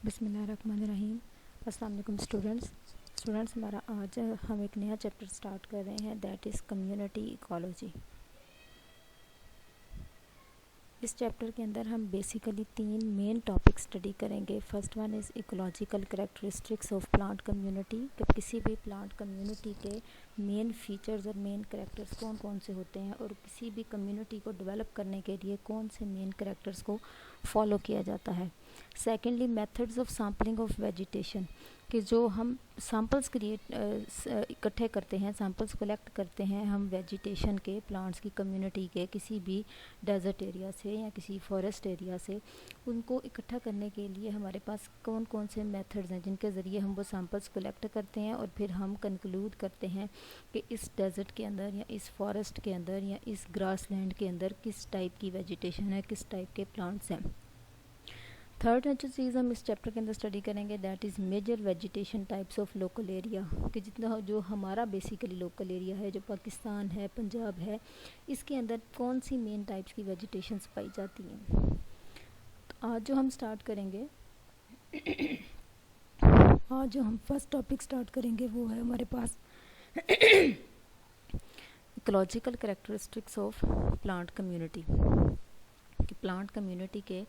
बिस्मिल्लाहिर्रहमानिर्रहीम। अस्सलाम वालेकुम स्टूडेंट्स, हमारा आज हम एक नया चैप्टर स्टार्ट कर रहे हैं, दैट इज़ कम्युनिटी इकोलॉजी। इस चैप्टर के अंदर हम बेसिकली 3 मेन टॉपिक स्टडी करेंगे। First one is ecological characteristics of plant community, कि किसी भी प्लांट कम्युनिटी के मेन फीचर्स और मेन करैक्टर्स कौन कौन से होते हैं और किसी भी कम्युनिटी को डेवलप करने के लिए कौन से मेन करैक्टर्स को फॉलो किया जाता है। Secondly, methods of sampling of vegetation, कि जो हम सैम्पल्स इकट्ठे करते हैं, सैम्पल्स कलेक्ट करते हैं हम वेजिटेशन के, प्लांट्स की कम्युनिटी के, किसी भी डेजर्ट एरिया से या किसी फॉरेस्ट एरिया से, उनको इकट्ठा करने के लिए हमारे पास कौन कौन से मेथड्स हैं जिनके ज़रिए हम वो सैम्पल्स कलेक्ट करते हैं और फिर हम कंक्लूड करते हैं कि इस डेजर्ट के अंदर या इस फॉरेस्ट के अंदर या इस ग्रास लैंड के अंदर किस टाइप की वेजिटेशन है, किस टाइप के प्लांट्स हैं। थर्ड जो चीज़ हम इस चैप्टर के अंदर स्टडी करेंगे, that is major vegetation types of local area, कि जितना जो हमारा बेसिकली लोकल एरिया है, जो पाकिस्तान है, पंजाब है, इसके अंदर कौन सी मेन टाइप्स की वेजिटेशंस पाई जाती हैं। तो आज जो हम स्टार्ट करेंगे आज जो हम फर्स्ट टॉपिक स्टार्ट करेंगे वो है हमारे पास ecological characteristics of plant community, कि प्लांट कम्युनिटी के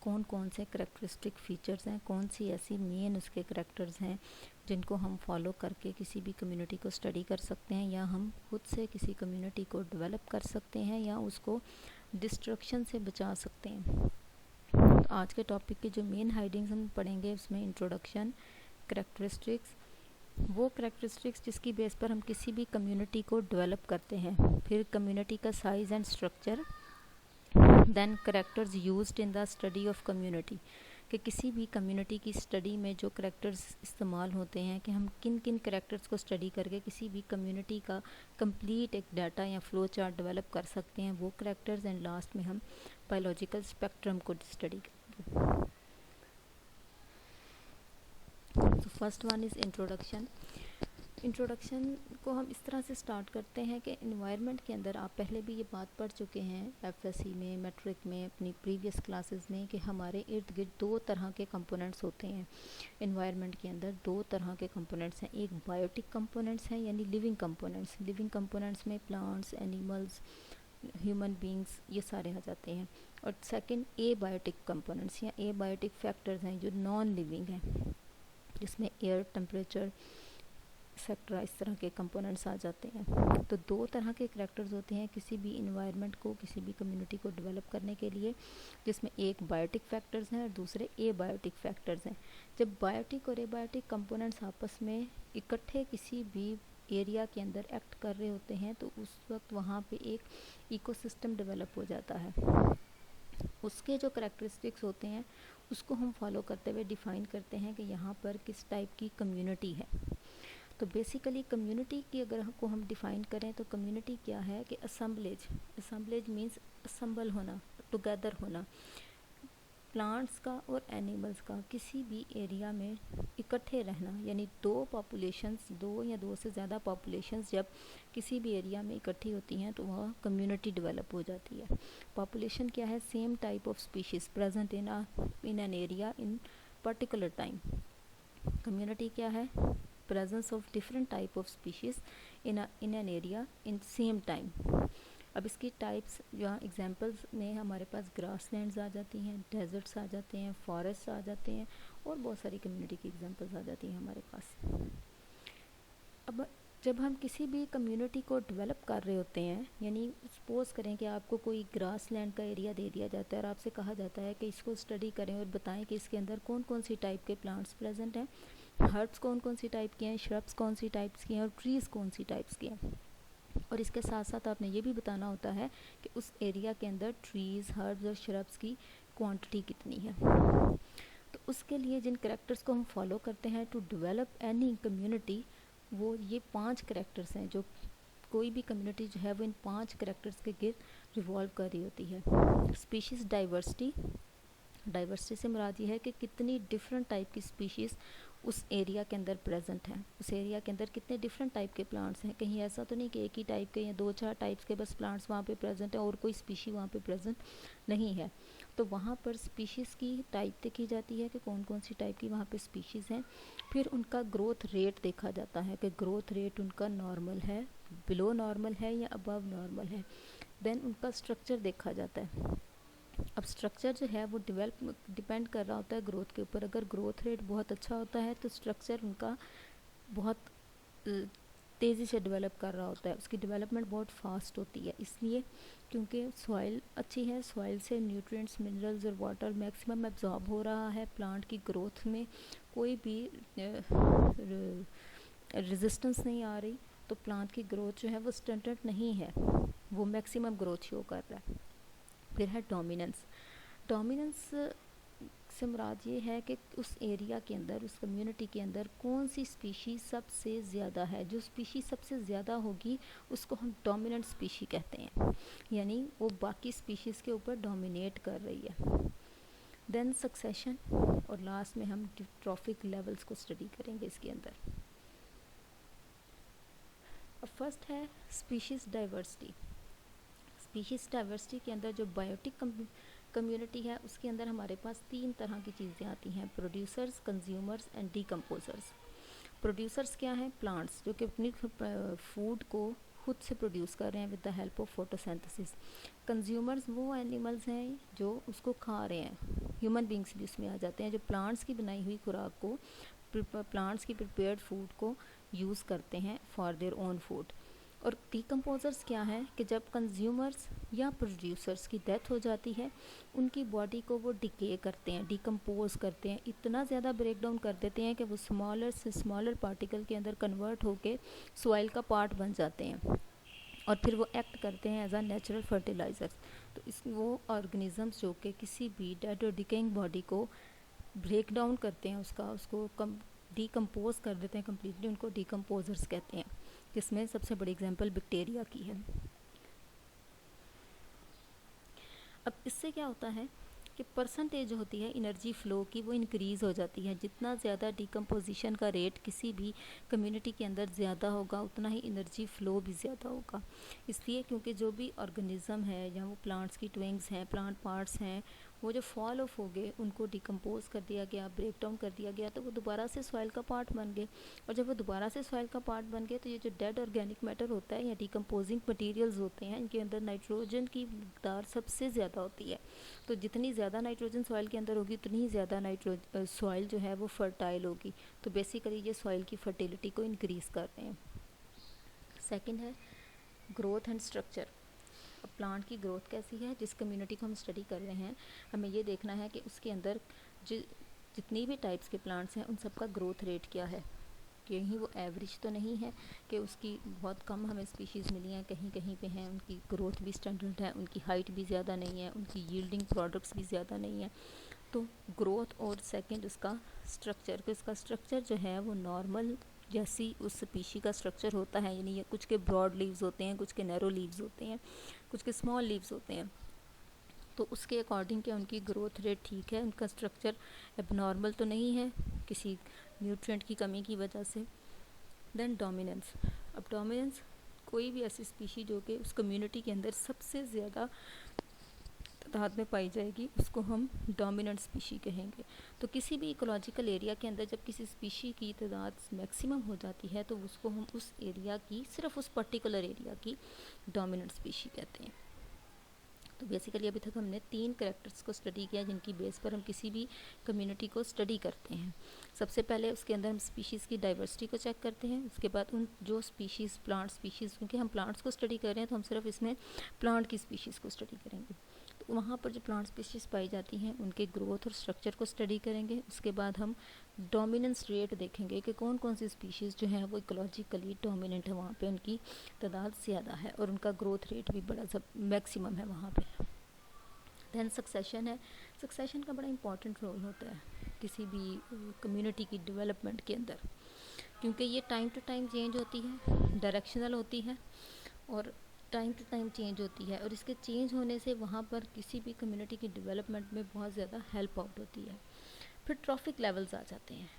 कौन कौन से करैक्टरिस्टिक फीचर्स हैं, कौन सी ऐसी मेन उसके करैक्टर्स हैं जिनको हम फॉलो करके किसी भी कम्युनिटी को स्टडी कर सकते हैं, या हम खुद से किसी कम्युनिटी को डेवलप कर सकते हैं या उसको डिस्ट्रक्शन से बचा सकते हैं। तो आज के टॉपिक की जो मेन हेडिंग्स हम पढ़ेंगे उसमें इंट्रोडक्शन, करैक्टरिस्टिक्स, वो करैक्टरिस्टिक्स जिसकी बेस पर हम किसी भी कम्युनिटी को डेवलप करते हैं, फिर कम्युनिटी का size and structure, then characters used in the study of community, कि किसी भी कम्युनिटी की स्टडी में जो करेक्टर्स इस्तेमाल होते हैं, कि हम किन किन करेक्टर्स को स्टडी करके किसी भी कम्युनिटी का कंप्लीट एक डाटा या फ्लो चार्ट डेवलप कर सकते हैं, वो करेक्टर्स। एंड लास्ट में हम बायोलॉजिकल स्पेक्ट्रम को स्टडी करेंगे। तो first one is introduction. Introduction को हम इस तरह से स्टार्ट करते हैं कि एनवायरनमेंट के अंदर, आप पहले भी ये बात पढ़ चुके हैं एफएससी में, मैट्रिक में, अपनी प्रीवियस क्लासेस में, कि हमारे इर्द गिर्द 2 तरह के कंपोनेंट्स होते हैं। एनवायरनमेंट के अंदर 2 तरह के कंपोनेंट्स हैं, एक बायोटिक कंपोनेंट्स हैं यानी लिविंग कंपोनेंट्स। लिविंग कंपोनेंट्स में प्लांट्स, एनिमल्स, ह्यूमन बींग्स, ये सारे आ जाते हैं। और सेकेंड ए बायोटिक कंपोनेंट्स या ए बायोटिक फैक्टर्स हैं जो नॉन लिविंग हैं, जिसमें एयर, टेम्परेचर, एक्सेट्रा, इस तरह के कंपोनेंट्स आ जाते हैं। तो 2 तरह के करैक्टर्स होते हैं किसी भी इन्वायरमेंट को, किसी भी कम्युनिटी को डेवलप करने के लिए, जिसमें एक बायोटिक फैक्टर्स हैं और दूसरे ए बायोटिक फैक्टर्स हैं। जब बायोटिक और ए बायोटिक कंपोनेंट्स आपस में इकट्ठे किसी भी एरिया के अंदर एक्ट कर रहे होते हैं तो उस वक्त वहाँ पे एक इकोसिस्टम डेवलप हो जाता है। उसके जो करैक्टरिस्टिक्स होते हैं उसको हम फॉलो करते हुए डिफ़ाइन करते हैं कि यहाँ पर किस टाइप की कम्युनिटी है। तो बेसिकली कम्युनिटी की अगर को हम डिफ़ाइन करें तो कम्युनिटी क्या है कि असम्बलेज मीन्स असम्बल होना, टुगेदर होना, प्लांट्स का और एनिमल्स का किसी भी एरिया में इकट्ठे रहना, यानी 2 पॉपुलेशंस, 2 या 2 से ज़्यादा पॉपुलेशंस जब किसी भी एरिया में इकट्ठी होती हैं तो वह कम्युनिटी डेवलप हो जाती है। पॉपुलेशन क्या है? Same type of species present in an area in particular time. Community क्या है? Presence of different type of species in an area in same time. अब इसकी टाइप्स या एग्जांपल्स में हमारे पास ग्रास लैंड्स आ जाती हैं, डेजर्ट्स आ जाते हैं, फॉरेस्ट आ जाते हैं और बहुत सारी कम्युनिटी की एग्जांपल्स आ जाती हैं हमारे पास। अब जब हम किसी भी कम्युनिटी को डेवलप कर रहे होते हैं, यानी सपोज़ करें कि आपको कोई ग्रास लैंड का एरिया दे दिया जाता है और आपसे कहा जाता है कि इसको स्टडी करें और बताएं कि इसके अंदर कौन कौन सी टाइप के प्लांट्स प्रेजेंट हैं, हर्ब्स कौन कौन सी टाइप के हैं, श्रब्स कौन सी टाइप्स की हैं और ट्रीज़ कौन सी टाइप्स के हैं। और इसके साथ साथ आपने ये भी बताना होता है कि उस एरिया के अंदर ट्रीज़, हर्ब्स और श्रब्स की क्वांटिटी कितनी है। तो उसके लिए जिन करैक्टर्स को हम फॉलो करते हैं टू डेवलप एनी कम्युनिटी, वो ये 5 करैक्टर्स हैं जो कोई भी कम्युनिटी जो है वो इन 5 करैक्टर्स के गिर्द रिवॉल्व कर रही होती है। स्पीशीज़ डाइवर्सिटी, डाइवर्सिटी से मुराद ये है कि कितनी डिफरेंट टाइप की स्पीशीज़ उस एरिया के अंदर प्रेजेंट हैं, उस एरिया के अंदर कितने डिफरेंट टाइप के प्लांट्स हैं। कहीं ऐसा तो नहीं कि एक ही टाइप के या 2-4 टाइप्स के बस प्लांट्स वहाँ पे प्रेजेंट हैं और कोई स्पीशी वहाँ पे प्रेजेंट नहीं है। तो वहाँ पर स्पीशीज़ की टाइप देखी जाती है कि कौन कौन सी टाइप की वहाँ पे स्पीशीज़ हैं। फिर उनका ग्रोथ रेट देखा जाता है कि ग्रोथ रेट उनका नॉर्मल है, बिलो नॉर्मल है या अबव नॉर्मल है। देन उनका स्ट्रक्चर देखा जाता है। अब स्ट्रक्चर जो है वो डिपेंड कर रहा होता है ग्रोथ के ऊपर। अगर ग्रोथ रेट बहुत अच्छा होता है तो स्ट्रक्चर उनका बहुत तेज़ी से डेवलप कर रहा होता है, उसकी डेवलपमेंट बहुत फास्ट होती है, इसलिए क्योंकि सॉइल अच्छी है, सॉइल से न्यूट्रिएंट्स, मिनरल्स और वाटर मैक्सिमम एब्जॉर्ब हो रहा है। प्लांट की ग्रोथ में कोई भी रेजिस्टेंस नहीं आ रही, तो प्लांट की ग्रोथ जो है वो स्टंटेड नहीं है, वो मैक्सिमम ग्रोथ शो कर रहा है। फिर है डोमिनेंस। डोमिनेंस से मुराद ये है कि उस एरिया के अंदर, उस कम्युनिटी के अंदर कौन सी स्पीशीज़ सबसे ज़्यादा है। जो स्पीशीज़ सबसे ज़्यादा होगी उसको हम डोमिनेंट स्पीशी कहते हैं, यानी वो बाकी स्पीशीज़ के ऊपर डोमिनेट कर रही है। देन सक्सेशन, और लास्ट में हम ट्रॉफिक लेवल्स को स्टडी करेंगे इसके अंदर। अब फर्स्ट है स्पीशीज़ डाइवर्सिटी। स्पीशीज़ डाइवर्सिटी के अंदर जो बायोटिक कम्युनिटी है उसके अंदर हमारे पास 3 तरह की चीज़ें आती हैं, producers, consumers and decomposers. Producers क्या हैं? प्लांट्स, जो कि अपनी फूड को खुद से प्रोड्यूस कर रहे हैं with the help of photosynthesis. Consumers वो एनिमल्स हैं जो उसको खा रहे हैं, ह्यूमन बींग्स भी उसमें आ जाते हैं, जो प्लांट्स की बनाई हुई खुराक को, प्लांट्स की प्रिपेयर्ड फूड को यूज़ करते हैं फॉर देयर ओन फूड। और डीकम्पोजर्स क्या हैं कि जब कंज्यूमर्स या प्रोड्यूसर्स की डेथ हो जाती है, उनकी बॉडी को वो डिके करते हैं, डिकम्पोज करते हैं, इतना ज़्यादा ब्रेक डाउन कर देते हैं कि वो स्मॉलर से स्मॉलर पार्टिकल के अंदर कन्वर्ट होके सॉइल का पार्ट बन जाते हैं, और फिर वो एक्ट करते हैं एज अ नेचुरल फर्टिलाइज़र। तो इस वो ऑर्गेनिजम्स जो कि किसी भी डेड और डिकेइंग बॉडी को ब्रेक डाउन करते हैं, उसको डीकम्पोज कर देते हैं कम्प्लीटली, उनको डीकम्पोजर्स कहते हैं, जिसमें सबसे बड़ी एग्जांपल बैक्टीरिया की है। अब इससे क्या होता है कि परसेंटेज होती है एनर्जी फ़्लो की, वो इंक्रीज़ हो जाती है। जितना ज़्यादा डिकम्पोजिशन का रेट किसी भी कम्युनिटी के अंदर ज़्यादा होगा, उतना ही एनर्जी फ़्लो भी ज़्यादा होगा। इसलिए क्योंकि जो भी ऑर्गेनिज़म है या वो प्लांट्स की ट्विंग्स हैं, प्लांट पार्ट्स हैं, वो जो फॉल ऑफ हो गए, उनको डिकम्पोज कर दिया गया, ब्रेक डाउन कर दिया गया, तो वो दोबारा से सॉइल का पार्ट बन गए। और जब वो दोबारा से सॉइल का पार्ट बन गए तो ये जो डेड ऑर्गेनिक मैटर होता है या डिकम्पोजिंग मटीरियल्स होते हैं, इनके अंदर नाइट्रोजन की मिकदार सबसे ज़्यादा होती है। तो जितनी ज़्यादा नाइट्रोजन सॉइल के अंदर होगी, उतनी ही ज़्यादा सॉइल जो है वो फर्टाइल होगी। तो बेसिकली ये सॉइल की फर्टिलिटी को इंक्रीज़ कर रहे हैं। सेकेंड है ग्रोथ एंड स्ट्रक्चर। अब प्लांट की ग्रोथ कैसी है, जिस कम्युनिटी को हम स्टडी कर रहे हैं, हमें ये देखना है कि उसके अंदर जितनी भी टाइप्स के प्लांट्स हैं उन सब का ग्रोथ रेट क्या है। कहीं वो एवरेज तो नहीं है कि उसकी बहुत कम हमें स्पीशीज़ मिली हैं, कहीं कहीं पे हैं उनकी ग्रोथ भी स्टैंडर्ड है, उनकी हाइट भी ज़्यादा नहीं है, उनकी यील्डिंग प्रोडक्ट्स भी ज़्यादा नहीं है। तो ग्रोथ और सेकंड उसका स्ट्रक्चर, कि उसका स्ट्रक्चर जो है वो नॉर्मल जैसी उस स्पीशी का स्ट्रक्चर होता है, यानी ये कुछ के ब्रॉड लीव्स होते हैं, कुछ के नैरो लीव्स होते हैं, कुछ के स्मॉल लीव्स होते हैं। तो उसके अकॉर्डिंग के उनकी ग्रोथ रेट ठीक है, उनका स्ट्रक्चर एबनॉर्मल तो नहीं है किसी न्यूट्रिएंट की कमी की वजह से। Then dominance. अब डोमिनेंस कोई भी ऐसी स्पीशी जो कि उस कम्युनिटी के अंदर सबसे ज़्यादा तादाद में पाई जाएगी, उसको हम डोमिनेंट स्पीशी कहेंगे। तो किसी भी इकोलॉजिकल एरिया के अंदर जब किसी स्पीशी की तादाद मैक्सिमम हो जाती है तो उसको हम उस एरिया की, सिर्फ उस पर्टिकुलर एरिया की डोमिनेंट स्पीशी कहते हैं। तो बेसिकली अभी तक हमने 3 कैरेक्टर्स को स्टडी किया जिनकी बेस पर हम किसी भी कम्युनिटी को स्टडी करते हैं। सबसे पहले उसके अंदर हम स्पीशीज़ की डाइवर्सिटी को चेक करते हैं, उसके बाद उन जो स्पीशीज़, प्लांट स्पीशीज़, क्योंकि हम प्लांट्स को स्टडी कर रहे हैं तो हम सिर्फ इसमें प्लांट की स्पीशीज़ को स्टडी करेंगे। तो वहाँ पर जो प्लांट स्पीशीज़ पाई जाती हैं उनके ग्रोथ और स्ट्रक्चर को स्टडी करेंगे। उसके बाद हम डोमिनेंस रेट देखेंगे कि कौन कौन सी स्पीशीज़ जो हैं वो इकोलॉजिकली डोमिनेंट है, वहाँ पे उनकी तादाद ज़्यादा है और उनका ग्रोथ रेट भी बड़ा मैक्सिमम है वहाँ पे। दैन सक्सेशन है। सक्सेशन का बड़ा इंपॉर्टेंट रोल होता है किसी भी कम्युनिटी की डेवलपमेंट के अंदर, क्योंकि ये टाइम टू टाइम चेंज होती है, डायरेक्शनल होती है और टाइम टू टाइम चेंज होती है, और इसके चेंज होने से वहाँ पर किसी भी कम्युनिटी की डेवलपमेंट में बहुत ज़्यादा हेल्प आउट होती है। फिर ट्रॉफिक लेवल्स आ जाते हैं।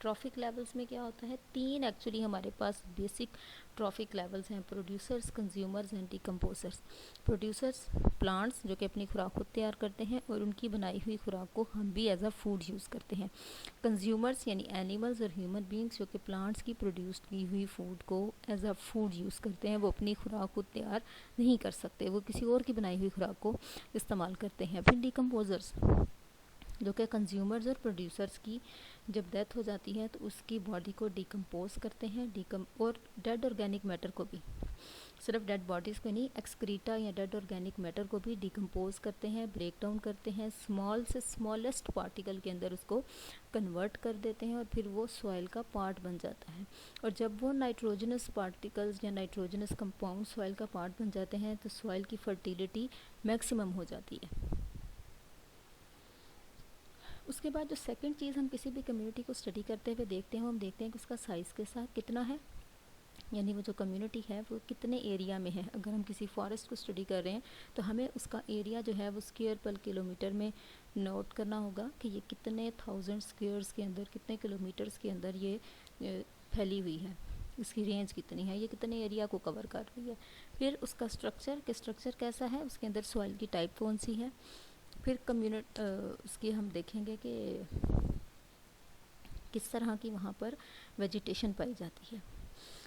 ट्रॉफिक लेवल्स में क्या होता है, 3 एक्चुअली हमारे पास बेसिक ट्रॉफिक लेवल्स हैं, producers, consumers and decomposers. Producers plants जो कि अपनी खुराक खुद तैयार करते हैं और उनकी बनाई हुई खुराक को हम भी एज अ फूड यूज़ करते हैं। कंज्यूमर्स यानी एनिमल्स और ह्यूमन बींग्स जो कि प्लांट्स की प्रोड्यूस की हुई फूड को एज अ फूड यूज़ करते हैं, वो अपनी खुराक खुद तैयार नहीं कर सकते, वो किसी और की बनाई हुई खुराक को इस्तेमाल करते हैं। फिर डिकम्पोजर्स जो कि कंज्यूमर्स और प्रोड्यूसर्स की जब डेथ हो जाती है तो उसकी बॉडी को डिकम्पोज करते हैं, और डेड ऑर्गेनिक मैटर को भी, सिर्फ डेड बॉडीज़ को नहीं, एक्सक्रीटा या डेड ऑर्गेनिक मैटर को भी डिकम्पोज करते हैं, ब्रेक डाउन करते हैं, स्मॉल से स्मॉलेस्ट पार्टिकल के अंदर उसको कन्वर्ट कर देते हैं और फिर वो सॉइल का पार्ट बन जाता है। और जब वो नाइट्रोजनस पार्टिकल्स या नाइट्रोजनस कंपाउंड सॉइल का पार्ट बन जाते हैं तो सॉइल की फर्टिलिटी मैक्सिमम हो जाती है। उसके बाद जो सेकंड चीज़ हम किसी भी कम्युनिटी को स्टडी करते हुए देखते हैं, हम देखते हैं कि उसका साइज़ के साथ कितना है, यानी वो जो कम्युनिटी है वो कितने एरिया में है। अगर हम किसी फॉरेस्ट को स्टडी कर रहे हैं तो हमें उसका एरिया जो है वो स्क्वायर पर किलोमीटर में नोट करना होगा कि ये कितने थाउजेंड स्क्वायर्स के अंदर, कितने किलोमीटर्स के अंदर ये फैली हुई है, इसकी रेंज कितनी है, ये कितने एरिया को कवर कर रही है। फिर उसका स्ट्रक्चर कैसा है, उसके अंदर सॉइल की टाइप कौन सी है। फिर उसकी हम देखेंगे कि किस तरह की वहाँ पर वेजिटेशन पाई जाती है।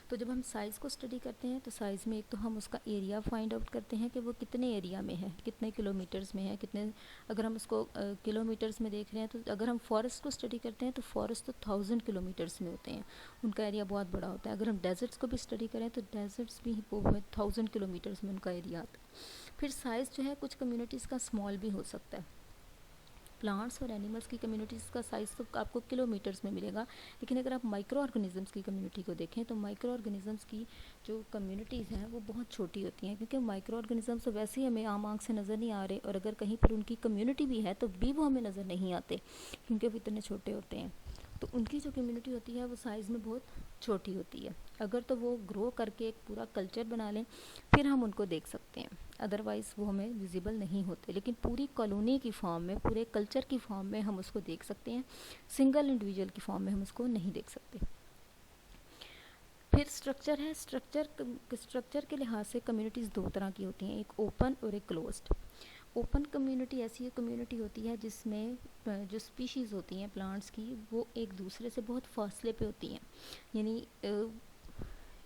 तो जब हम साइज़ को स्टडी करते हैं तो साइज़ में एक तो हम उसका एरिया फाइंड आउट करते हैं कि वो कितने एरिया में है, कितने किलोमीटर्स में है, कितने, अगर हम उसको किलोमीटर्स में देख रहे हैं तो अगर हम फॉरेस्ट को स्टडी करते हैं तो फॉरेस्ट तो 1000 किलोमीटर्स में होते हैं, उनका एरिया बहुत बड़ा होता है। अगर हम डेजर्ट्स को भी स्टडी करें तो डेजर्ट्स भी 1000 किलोमीटर्स में उनका एरिया आता है। फिर साइज़ जो है कुछ कम्युनिटीज़ का स्मॉल भी हो सकता है। प्लांट्स और एनिमल्स की कम्युनिटीज़ का साइज़ तो आपको किलोमीटर्स में मिलेगा, लेकिन अगर आप माइक्रो ऑर्गेनिजम्स की कम्युनिटी को देखें तो माइक्रो ऑर्गेनिजम्स की जो कम्युनिटीज़ हैं वो बहुत छोटी होती हैं, क्योंकि माइक्रो ऑर्गेनिजम्स तो वैसे ही हमें आम आँख से नज़र नहीं आ रहे, और अगर कहीं पर उनकी कम्युनिटी भी है तो भी वो हमें नज़र नहीं आते क्योंकि वो इतने छोटे होते हैं। तो उनकी जो कम्युनिटी होती है वो साइज़ में बहुत छोटी होती है। अगर तो वो ग्रो करके एक पूरा कल्चर बना लें फिर हम उनको देख सकते हैं, अदरवाइज़ वो हमें विजिबल नहीं होते। लेकिन पूरी कॉलोनी की फॉर्म में, पूरे कल्चर की फॉर्म में हम उसको देख सकते हैं, सिंगल इंडिविजुअल की फॉर्म में हम उसको नहीं देख सकते। फिर स्ट्रक्चर है, स्ट्रक्चर के लिहाज से कम्युनिटीज़ दो तरह की होती हैं, एक ओपन और एक क्लोज्ड। ओपन कम्युनिटी ऐसी कम्युनिटी होती है जिसमें जो स्पीशीज़ होती हैं प्लांट्स की वो एक दूसरे से बहुत फासले पे होती हैं, यानी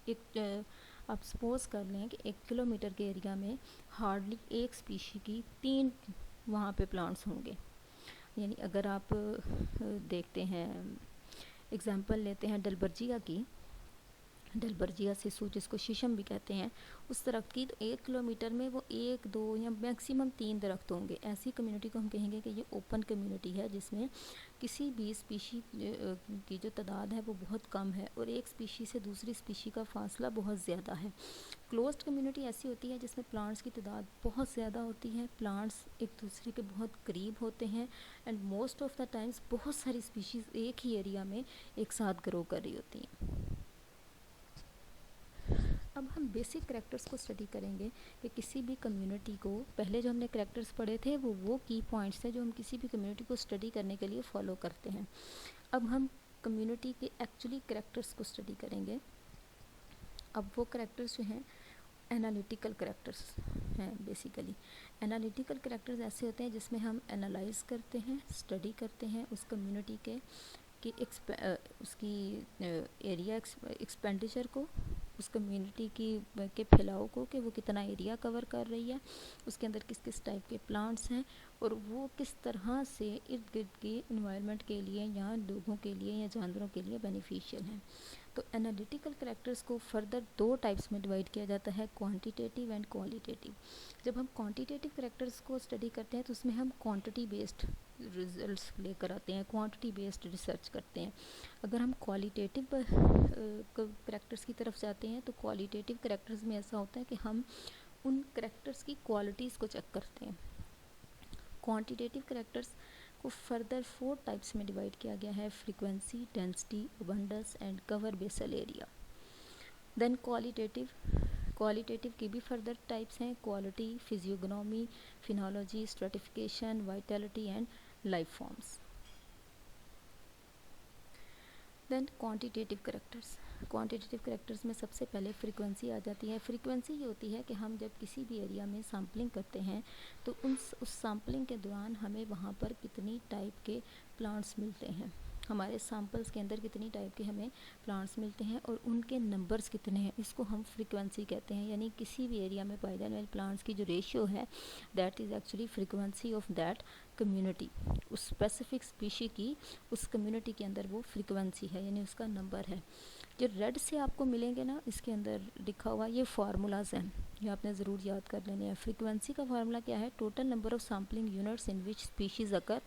एक आप सपोज़ कर लें कि 1 किलोमीटर के एरिया में हार्डली एक स्पीशी की 3 वहाँ पे प्लांट्स होंगे। यानी अगर आप देखते हैं, एग्जांपल लेते हैं डलबर्जिया की, डलबर्जिया सिसु जिसको शीशम भी कहते हैं, उस दरख्त की तो 1 किलोमीटर में वो 1-2 या मैक्सिमम 3 दरख्त होंगे। ऐसी कम्युनिटी को हम कहेंगे कि ये ओपन कम्युनिटी है जिसमें किसी भी स्पीशी की जो तादाद है वो बहुत कम है और एक स्पीशी से दूसरी स्पीशी का फासला बहुत ज़्यादा है। क्लोज्ड कम्युनिटी ऐसी होती है जिसमें प्लांट्स की तादाद बहुत ज़्यादा होती है, प्लांट्स एक दूसरे के बहुत करीब होते हैं and most of the times बहुत सारी स्पीशीज़ एक ही एरिया में एक साथ ग्रो कर रही होती हैं। अब हम बेसिक करैक्टर्स को स्टडी करेंगे कि किसी भी कम्युनिटी को, पहले जो हमने करैक्टर्स पढ़े थे वो की पॉइंट्स थे जो हम किसी भी कम्युनिटी को स्टडी करने के लिए फॉलो करते हैं। अब हम कम्युनिटी के एक्चुअली करैक्टर्स को स्टडी करेंगे। अब वो करैक्टर्स जो हैं एनालिटिकल करैक्टर्स हैं। बेसिकली एनालिटिकल करैक्टर्स ऐसे होते हैं जिसमें हम एनालाइज करते हैं, स्टडी करते हैं उस कम्युनिटी के कि उसकी एरिया एक्सपेंडिचर को, उस कम्युनिटी की के फैलाव को, कि वो कितना एरिया कवर कर रही है, उसके अंदर किस किस टाइप के प्लांट्स हैं और वो किस तरह से इर्द गिर्द के इन्वायरमेंट के लिए या लोगों के लिए या जानवरों के लिए बेनिफिशियल हैं। तो एनालिटिकल करैक्टर्स को फर्दर 2 टाइप्स में डिवाइड किया जाता है, क्वांटिटेटिव एंड क्वालिटेटिव। जब हम क्वांटिटेटिव करैक्टर्स को स्टडी करते हैं तो उसमें हम क्वांटिटी बेस्ड रिजल्ट्स लेकर आते हैं, क्वांटिटी बेस्ड रिसर्च करते हैं। अगर हम क्वालिटेटिव करैक्टर्स की तरफ जाते हैं तो क्वालिटेटिव करैक्टर्स में ऐसा होता है कि हम उन करैक्टर्स की क्वालिटीज़ को चेक करते हैं। क्वांटिटेटिव करैक्टर्स को फर्दर 4 टाइप्स में डिवाइड किया गया है, frequency, density, abundance and cover basal area. Then quantitative की भी फर्दर टाइप्स हैं, quality, physiognomy, phenology, stratification, vitality and life forms. Then quantitative characters. Quantitative characters में सबसे पहले फ्रीक्वेंसी आ जाती है। फ्रीक्वेंसी ये होती है कि हम जब किसी भी एरिया में सैम्पलिंग करते हैं तो उस सैम्पलिंग के दौरान हमें वहाँ पर कितनी टाइप के प्लांट्स मिलते हैं, हमारे सैम्पल्स के अंदर कितनी टाइप के हमें प्लांट्स मिलते हैं और उनके नंबर्स कितने हैं, इसको हम फ्रीक्वेंसी कहते हैं। यानी किसी भी एरिया में पाए जाने वाले प्लांट्स की जो रेशियो है that is actually frequency of that community. उस स्पेसिफिक स्पीशी की उस कम्युनिटी के अंदर वो फ्रीक्वेंसी है, यानी उसका नंबर है। जो रेड से आपको मिलेंगे ना, इसके अंदर लिखा हुआ ये फार्मूलाज हैं, ये आपने ज़रूर याद कर लेने हैं। फ्रीक्वेंसी का फार्मूला क्या है? Total number of sampling units in which species occur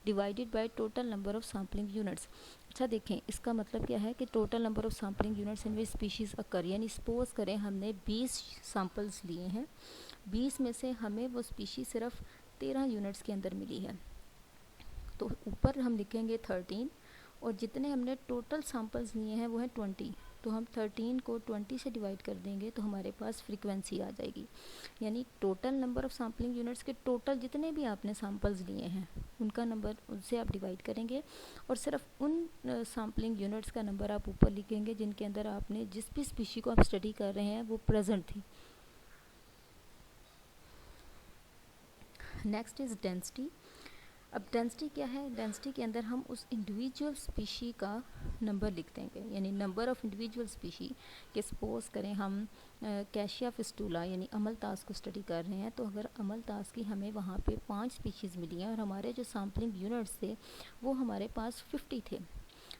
divided by total number of sampling units. अच्छा देखें, इसका मतलब क्या है कि total number of sampling units in which species occur, यानी सपोज करें हमने 20 सैम्पल्स लिए हैं, 20 में से हमें वो स्पीशी सिर्फ 13 यूनिट्स के अंदर मिली है, तो ऊपर हम लिखेंगे 13 और जितने हमने टोटल सैम्पल्स लिए हैं वो हैं 20, तो हम 13 को 20 से डिवाइड कर देंगे तो हमारे पास फ्रीक्वेंसी आ जाएगी। यानी total number of sampling units के टोटल जितने भी आपने सैम्पल्स लिए हैं उनका नंबर उनसे आप डिवाइड करेंगे और सिर्फ उन सैम्पलिंग यूनिट्स का नंबर आप ऊपर लिखेंगे जिनके अंदर आपने जिस भी स्पीशी को आप स्टडी कर रहे हैं वो प्रेजेंट थी। Next is density. अब डेंसिटी क्या है? डेंसिटी के अंदर हम उस इंडिविजुअल स्पीशी का नंबर लिख देंगे, यानी नंबर ऑफ़ इंडिविजुअल स्पीशी के सपोज करें हम कैशिया फिस्टूला यानी अमलतास को स्टडी कर रहे हैं, तो अगर अमलतास की हमें वहाँ पे 5 स्पीशीज़ मिली हैं और हमारे जो सैम्पलिंग यूनिट्स थे वो हमारे पास 50 थे,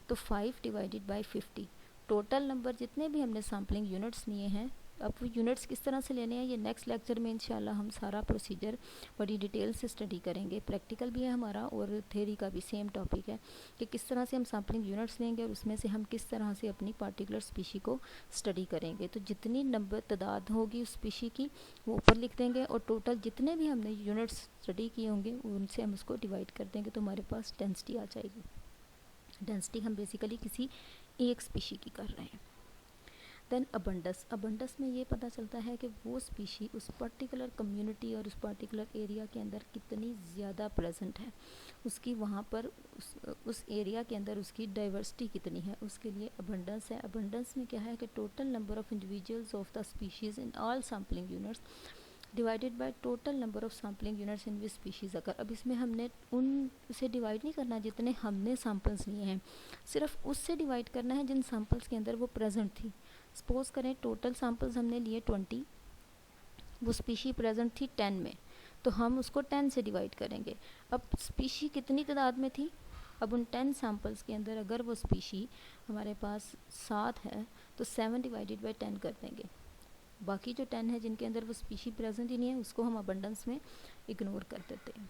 तो 5 डिवाइडेड बाई 50 टोटल नंबर जितने भी हमने सैम्पलिंग यूनिट्स लिए हैं। अब वो यूनिट्स किस तरह से लेने हैं ये नेक्स्ट लेक्चर में इंशाल्लाह हम सारा प्रोसीजर बड़ी डिटेल से स्टडी करेंगे। प्रैक्टिकल भी है हमारा और थ्योरी का भी सेम टॉपिक है कि किस तरह से हम सैम्पलिंग यूनिट्स लेंगे और उसमें से हम किस तरह से अपनी पार्टिकुलर स्पीशी को स्टडी करेंगे। तो जितनी नंबर तादाद होगी उस स्पीशी की वो ऊपर लिख देंगे और टोटल जितने भी हमने यूनिट्स स्टडी किए होंगे उनसे हम उसको डिवाइड कर देंगे तो हमारे पास डेंसिटी आ जाएगी। डेंसिटी हम बेसिकली किसी एक स्पीशी की कर रहे हैं। Then abundance. अबंडस में ये पता चलता है कि वो स्पीशी उस पर्टिकुलर कम्युनिटी और उस पर्टिकुलर एरिया के अंदर कितनी ज़्यादा प्रेजेंट है, उसकी वहाँ पर उस एरिया के अंदर उसकी डाइवर्सिटी कितनी है, उसके लिए अबंडेंस है। अबंडेंस में क्या है कि total number of individuals of the species in all sampling units divided by total number of sampling units in which species occur. अब इसमें हमने उन से डिवाइड नहीं करना जितने हमने सैम्पल्स लिए हैं, सिर्फ उससे डिवाइड करना है जिन सैम्पल्स के अंदर वो प्रेजेंट थी। सपोज करें टोटल सैम्पल्स हमने लिए 20, वो स्पीशी प्रेजेंट थी 10 में, तो हम उसको 10 से डिवाइड करेंगे। अब स्पीशी कितनी तादाद में थी? अब उन 10 सैम्पल्स के अंदर अगर वो स्पीशी हमारे पास 7 है तो 7 डिवाइडेड बाई 10 कर देंगे। बाकी जो 10 है जिनके अंदर वो स्पीशी प्रेजेंट ही नहीं है उसको हम अबंडेंस में इग्नोर कर देते हैं।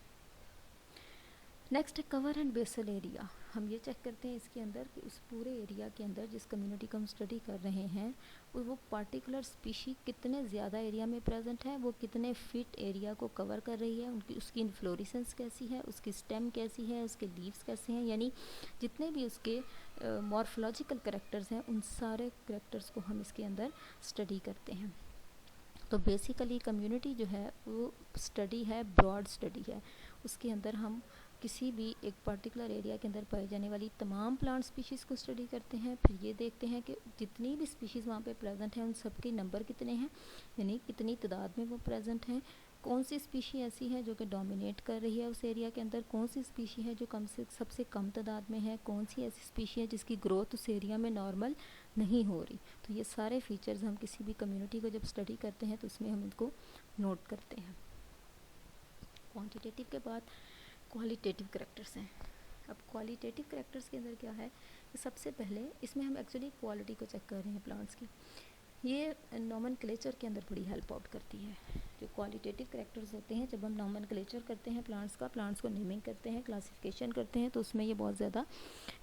नेक्स्ट है कवर एंड बेसल एरिया। हम ये चेक करते हैं इसके अंदर कि उस पूरे एरिया के अंदर जिस कम्युनिटी को हम स्टडी कर रहे हैं वो पार्टिकुलर स्पीशी कितने ज़्यादा एरिया में प्रेजेंट है, वो कितने फिट एरिया को कवर कर रही है, उसकी इन्फ्लोरेसेंस कैसी है, उसकी स्टेम कैसी है, उसके लीव्स कैसे हैं, यानी जितने भी उसके मॉर्फोलॉजिकल करैक्टर्स हैं उन सारे करैक्टर्स को हम इसके अंदर स्टडी करते हैं। तो बेसिकली कम्युनिटी जो है वो स्टडी है, ब्रॉड स्टडी है, उसके अंदर हम किसी भी एक पर्टिकुलर एरिया के अंदर पाई जाने वाली तमाम प्लांट स्पीशीज़ को स्टडी करते हैं। फिर ये देखते हैं कि जितनी भी स्पीशीज़ वहाँ पे प्रेजेंट हैं उन सब के नंबर कितने हैं, यानी कितनी तादाद में वो प्रेजेंट हैं, कौन सी स्पीशी ऐसी है जो कि डोमिनेट कर रही है उस एरिया के अंदर, कौन सी स्पीशी है जो सबसे कम तादाद में है, कौन सी ऐसी स्पीशी है जिसकी ग्रोथ उस एरिया में नॉर्मल नहीं हो रही। तो ये सारे फीचर्स हम किसी भी कम्युनिटी को जब स्टडी करते हैं तो उसमें हम इनको नोट करते हैं। क्वान्टिटेटिव के बाद क्वालिटेटिव करैक्टर्स हैं। अब क्वालिटेटिव करैक्टर्स के अंदर क्या है कि सबसे पहले इसमें हम एक्चुअली क्वालिटी को चेक कर रहे हैं प्लांट्स की। ये नॉमेनक्लेचर के अंदर बड़ी हेल्प आउट करती है। जो क्वालिटेटिव करैक्टर्स होते हैं, जब हम नॉमेनक्लेचर करते हैं प्लांट्स का, प्लांट्स को नेमिंग करते हैं, क्लासिफिकेशन करते हैं, तो उसमें ये बहुत ज़्यादा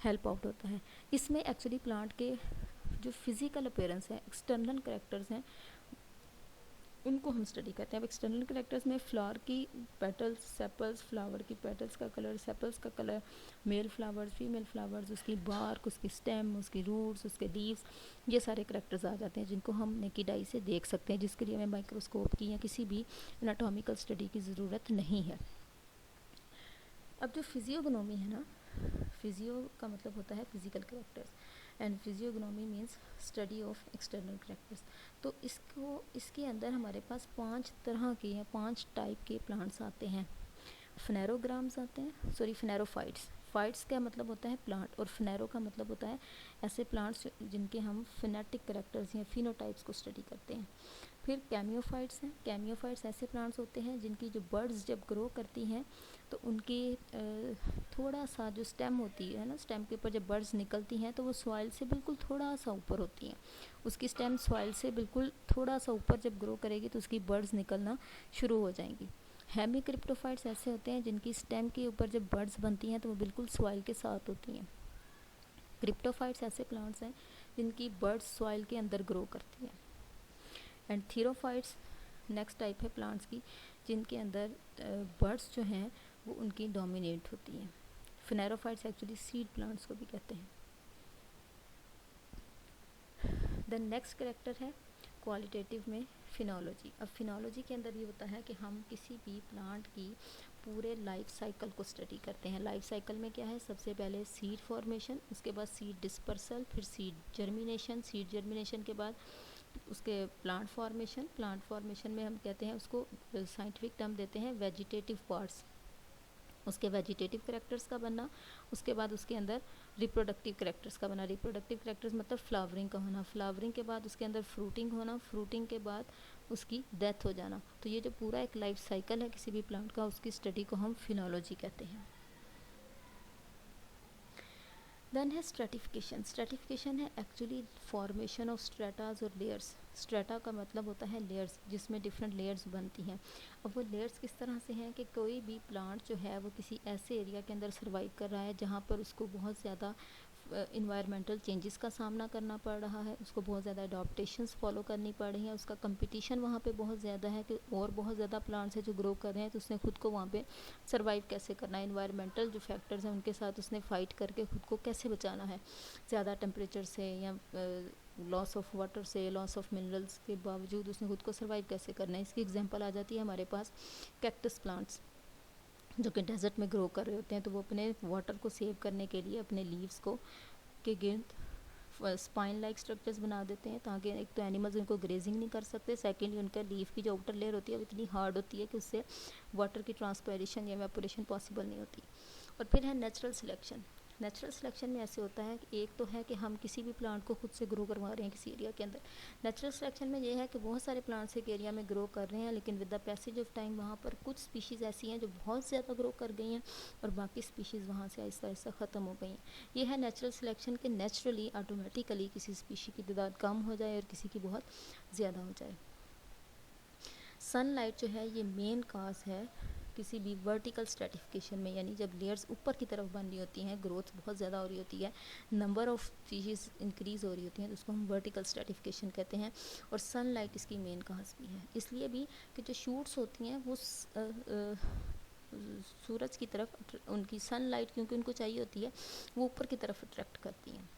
हेल्प आउट होता है। इसमें एक्चुअली प्लांट के जो फिज़िकल अपीयरेंस है, एक्सटर्नल करैक्टर्स हैं, उनको हम स्टडी करते हैं। अब एक्सटर्नल करैक्टर्स में फ्लावर की पेटल्स, सेपल्स, फ्लावर की पेटल्स का कलर, सेपल्स का colour, male flowers, female flowers, उसकी बार्क, उसकी स्टेम, उसकी रूट्स, उसके लीव्स, ये सारे करैक्टर्स आ जाते हैं जिनको हम नेकेड आई से देख सकते हैं, जिसके लिए हमें माइक्रोस्कोप की या किसी भी एनाटॉमिकल स्टडी की ज़रूरत नहीं है। अब जो फिजियोगनोमी है ना, फिजियो का मतलब होता है physical characters and physiognomy means study of external characters. तो इसके अंदर हमारे पास 5 तरह के या 5 टाइप के प्लांट्स आते हैं। फ्नेरोग्राम्स आते हैं, सॉरी फ्नेरोफाइट्स। फाइट्स का मतलब होता है प्लांट और फ्नेरो का मतलब होता है ऐसे प्लांट्स जिनके हम फिनेटिक करेक्टर्स या फिनोटाइप्स को स्टडी करते हैं। फिर कैमियोफाइट्स हैं। कैमियोफाइट्स ऐसे प्लांट्स होते हैं जिनकी जो बर्ड्स जब ग्रो करती हैं तो उनकी थोड़ा सा जो स्टेम होती है ना, स्टेम के ऊपर जब बर्ड्स निकलती हैं तो वो सॉइल से बिल्कुल थोड़ा सा ऊपर होती हैं। उसकी स्टेम सॉइल से बिल्कुल थोड़ा सा ऊपर जब ग्रो करेगी तो उसकी बर्ड्स निकलना शुरू हो जाएंगी। हेमिक्रिप्टोफाइट्स ऐसे होते हैं जिनकी स्टेम के ऊपर जब बर्ड्स बनती हैं तो वो बिल्कुल सॉइल के साथ होती हैं। क्रिप्टोफाइट्स ऐसे प्लांट्स हैं जिनकी बर्ड्स सॉइल के अंदर ग्रो करती हैं। एंड थीरोफाइट्स नेक्स्ट टाइप है प्लांट्स की जिनके अंदर बर्ड्स जो हैं वो उनकी डोमिनेट होती हैं। फिनेरोफाइट्स एक्चुअली सीड प्लांट्स को भी कहते हैं। द नेक्स्ट करेक्टर है क्वालिटेटिव में फिनोलॉजी। अब फिनोलॉजी के अंदर ये होता है कि हम किसी भी प्लांट की पूरे लाइफ साइकिल को स्टडी करते हैं। लाइफ साइकिल में क्या है, सबसे पहले सीड फॉर्मेशन, उसके बाद सीड डिस्पर्सल, फिर सीड जर्मिनेशन, सीड जर्मिनेशन के बाद उसके प्लांट फॉर्मेशन। प्लांट फॉर्मेशन में हम कहते हैं उसको साइंटिफिक टर्म देते हैं वेजिटेटिव पार्ट्स, उसके वेजिटेटिव करेक्टर्स का बनना। उसके बाद उसके अंदर रिप्रोडक्टिव करेक्टर्स का बना। रिप्रोडक्टिव करेक्टर्स मतलब फ्लावरिंग का होना। फ्लावरिंग के बाद उसके अंदर फ्रूटिंग होना। फ्रूटिंग के बाद उसकी डेथ हो जाना। तो ये जो पूरा एक लाइफ साइकिल है किसी भी प्लांट का, उसकी स्टडी को हम फिनोलॉजी कहते हैं। देन है स्ट्रेटिफिकेशन। स्ट्रेटिफिकेशन है एक्चुअली फॉर्मेशन ऑफ स्ट्रेटाज और लेयर्स। स्ट्रेटा का मतलब होता है लेयर्स, जिसमें डिफरेंट लेयर्स बनती हैं। अब वो लेयर्स किस तरह से हैं कि कोई भी प्लांट जो है वो किसी ऐसे एरिया के अंदर सर्वाइव कर रहा है जहाँ पर उसको बहुत ज़्यादा इन्वायरमेंटल चेंजेस का सामना करना पड़ रहा है, उसको बहुत ज़्यादा अडॉप्टेशंस फॉलो करनी पड़ रही हैं, उसका कंपटीशन वहाँ पे बहुत ज़्यादा है कि और बहुत ज़्यादा प्लांट्स हैं जो ग्रो कर रहे हैं, तो उसने खुद को वहाँ पे सर्वाइव कैसे करना है, इन्वायरमेंटल जो फैक्टर्स हैं उनके साथ उसने फ़ाइट करके खुद को कैसे बचाना है, ज़्यादा टेम्परेचर से या लॉस ऑफ वाटर से, लॉस ऑफ मिनरल्स के बावजूद उसने खुद को सर्वाइव कैसे करना है। इसकी एग्जांपल आ जाती है हमारे पास कैक्टस प्लांट्स जो कि डेजर्ट में ग्रो कर रहे होते हैं। तो वो अपने वाटर को सेव करने के लिए अपने लीव्स को के गिर्द स्पाइन लाइक स्ट्रक्चर्स बना देते हैं ताकि एक तो एनिमल्स उनको ग्रेजिंग नहीं कर सकते, सेकेंडली उनका लीफ की जो आउटर लेयर होती है वो इतनी हार्ड होती है कि उससे वाटर की ट्रांसपायरेशन या एवेपोरेशन पॉसिबल नहीं होती। और फिर है नेचुरल सिलेक्शन। नेचुरल सिलेक्शन में ऐसे होता है कि एक तो है कि हम किसी भी प्लांट को खुद से ग्रो करवा रहे हैं किसी एरिया के अंदर। नेचुरल सिलेक्शन में ये है कि बहुत सारे प्लांट्स एक एरिया में ग्रो कर रहे हैं, लेकिन with the passage of time वहाँ पर कुछ स्पीशीज़ ऐसी हैं जो बहुत ज़्यादा ग्रो कर गई हैं और बाकी स्पीशीज़ वहाँ से आहिस्ता आहिस्ता ख़त्म हो गई हैं। ये है नेचुरल सिलेक्शन के नेचुरली ऑटोमेटिकली किसी स्पीशी की तादाद कम हो जाए और किसी की बहुत ज़्यादा हो जाए। सनलाइट जो है ये मेन काज है किसी भी वर्टिकल स्ट्रेटिफिकेशन में, यानी जब लेयर्स ऊपर की तरफ बन रही होती हैं, ग्रोथ बहुत ज़्यादा हो रही होती है, नंबर ऑफ़ स्पीशीज़ इंक्रीज़ हो रही होती हैं, तो उसको हम वर्टिकल स्ट्रेटिफिकेशन कहते हैं। और सनलाइट इसकी मेन काज भी है, इसलिए भी कि जो शूट्स होती हैं वो सूरज की तरफ उनकी सनलाइट क्योंकि उनको चाहिए होती है वो ऊपर की तरफ अट्रैक्ट करती हैं।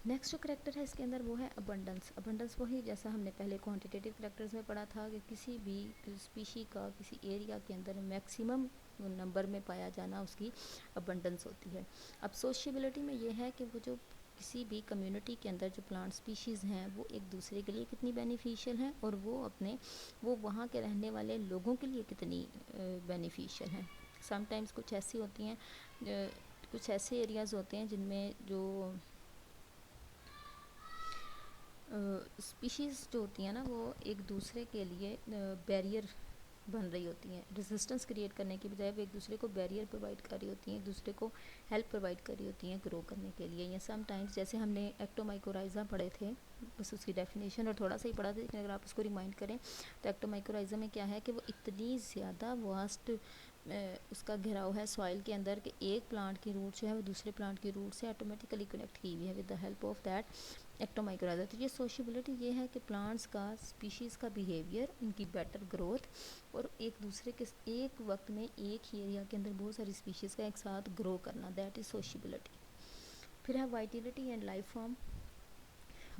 नेक्स्ट जो करेक्टर है इसके अंदर वो है अबंडेंस। अबंडेंस वही जैसा हमने पहले क्वांटिटेटिव करेक्टर्स में पढ़ा था कि किसी भी स्पीशी का किसी एरिया के अंदर मैक्सिमम नंबर में पाया जाना उसकी अबंडेंस होती है। अब सोशिएबिलिटी में ये है कि वो जो किसी भी कम्युनिटी के अंदर जो प्लांट स्पीशीज़ हैं वो एक दूसरे के लिए कितनी बेनिफिशियल हैं और वो वहाँ के रहने वाले लोगों के लिए कितनी बेनिफिशियल हैं। समटाइम्स कुछ ऐसी होती हैं, कुछ ऐसे एरियाज़ होते हैं जिनमें जो स्पीशीज़ जो होती हैं ना वो एक दूसरे के लिए बैरियर बन रही होती हैं, रेजिस्टेंस क्रिएट करने की बजाय वो एक दूसरे को बैरियर प्रोवाइड कर रही होती हैं, एक दूसरे को हेल्प प्रोवाइड कर रही होती हैं ग्रो करने के लिए। या समटाइम्स जैसे हमने एक्टोमाइकोराइज़ा पढ़े थे, बस उसकी डेफिनेशन और थोड़ा सा ही पढ़ा था, लेकिन अगर आप उसको रिमाइंड करें तो एक्टोमाइकोराइज़ा में क्या है कि वो इतनी ज़्यादा वास्ट उसका घेराव है सॉइल के अंदर कि एक प्लांट की रूट जो है वो दूसरे प्लांट की रूट से ऑटोमेटिकली कनेक्ट की हुई है with the help of that ectomycorrhiza. तो ये सोशिएबिलिटी ये है कि प्लांट्स का स्पीशीज़ का बिहेवियर, उनकी बेटर ग्रोथ और एक दूसरे के एक वक्त में एक ही एरिया के अंदर बहुत सारी स्पीशीज़ का एक साथ ग्रो करना, दैट इज़ सोशिएबिलिटी। फिर है Vitality and life form.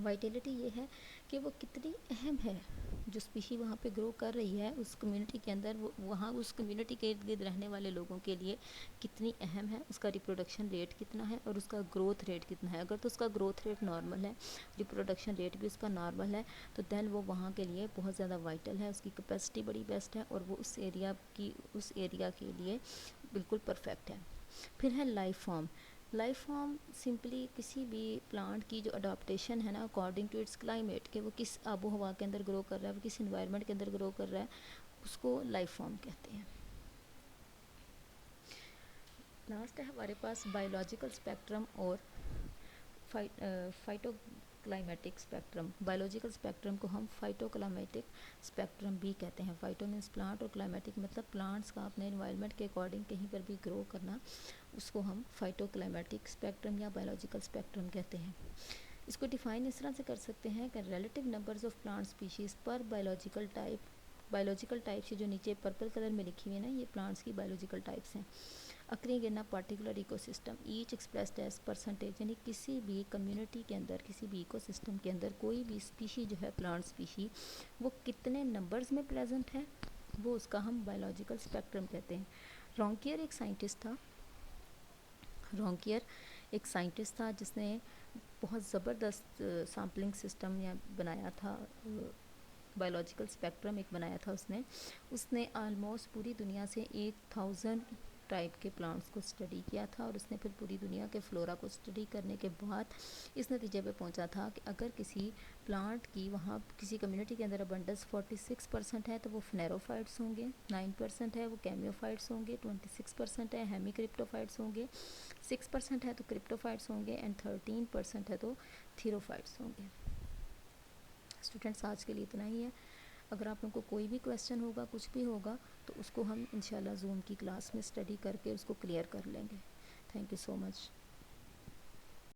Vitality ये है कि वो कितनी अहम है, जो स्पीशी वहाँ पे ग्रो कर रही है उस कम्युनिटी के अंदर, वो वहाँ उस कम्युनिटी के इर्द गिर्द रहने वाले लोगों के लिए कितनी अहम है, उसका रिप्रोडक्शन रेट कितना है और उसका ग्रोथ रेट कितना है। अगर तो उसका ग्रोथ रेट नॉर्मल है, रिप्रोडक्शन रेट भी उसका नॉर्मल है, तो देन वो वहाँ के लिए बहुत ज़्यादा वाइटल है, उसकी कैपेसिटी बड़ी बेस्ट है और वो उस एरिया के लिए बिल्कुल परफेक्ट है। फिर है life form. Life form simply किसी भी प्लांट की जो अडाप्टेशन है ना अकॉर्डिंग टू इट्स क्लाइमेट, कि वो किस आबो हवा के अंदर ग्रो कर रहा है, वो किस इन्वायरमेंट के अंदर ग्रो कर रहा है, उसको लाइफ फॉर्म कहते हैं। लास्ट है हमारे पास बायोलॉजिकल स्पेक्ट्रम और फाइटोक्लाइमेटिक स्पेक्ट्रम। बायोलॉजिकल स्पेक्ट्रम को हम फाइटोक्लाइमेटिक स्पेक्ट्रम भी कहते हैं। फाइटो मीन्स प्लांट और क्लाइमेटिक मतलब प्लांट्स का अपने एनवायरनमेंट के अकॉर्डिंग कहीं पर भी ग्रो करना, उसको हम फाइटोक्लाइमेटिक स्पेक्ट्रम या बायोलॉजिकल स्पेक्ट्रम कहते हैं। इसको डिफाइन इस तरह से कर सकते हैं कि relative numbers of plant species पर बायोलॉजिकल टाइप। बायोलॉजिकल टाइप्स जो नीचे पर्पल कलर में लिखी हुई है ना, ये प्लांट्स की बायोलॉजिकल टाइप्स हैं। Occurring in a particular ecosystem each expressed as percentage, यानी किसी भी कम्युनिटी के अंदर, किसी भी इकोसिस्टम के अंदर कोई भी स्पीशी जो है प्लांट स्पीशी, वो कितने नंबर्स में प्रेजेंट है, वो उसका हम बायोलॉजिकल स्पेक्ट्रम कहते हैं। रॉन्कियर एक साइंटिस्ट था। रॉन्कियर एक साइंटिस्ट था जिसने बहुत ज़बरदस्त सैम्पलिंग सिस्टम या बनाया था, बायोलॉजिकल स्पेक्ट्रम एक बनाया था उसने ऑलमोस्ट पूरी दुनिया से 1000 टाइप के प्लांट्स को स्टडी किया था और उसने फिर पूरी दुनिया के फ्लोरा को स्टडी करने के बाद इस नतीजे पे पहुंचा था कि अगर किसी प्लांट की वहाँ किसी कम्युनिटी के अंदर अबंडेंस 46% है तो वो फ्नेरोफाइट्स होंगे, 9% है वो कैमियोफाइट्स होंगे, 26% है हेमी क्रिप्टोफाइट्स होंगे, 6% है तो क्रिप्टोफाइट्स होंगे एंड 13% है तो थीरोफाइट्स होंगे। स्टूडेंट्स आज के लिए इतना ही है। अगर आप लोगों को कोई भी क्वेश्चन होगा, कुछ भी होगा, तो उसको हम इंशाल्लाह जूम की क्लास में स्टडी करके उसको क्लियर कर लेंगे। Thank you so much.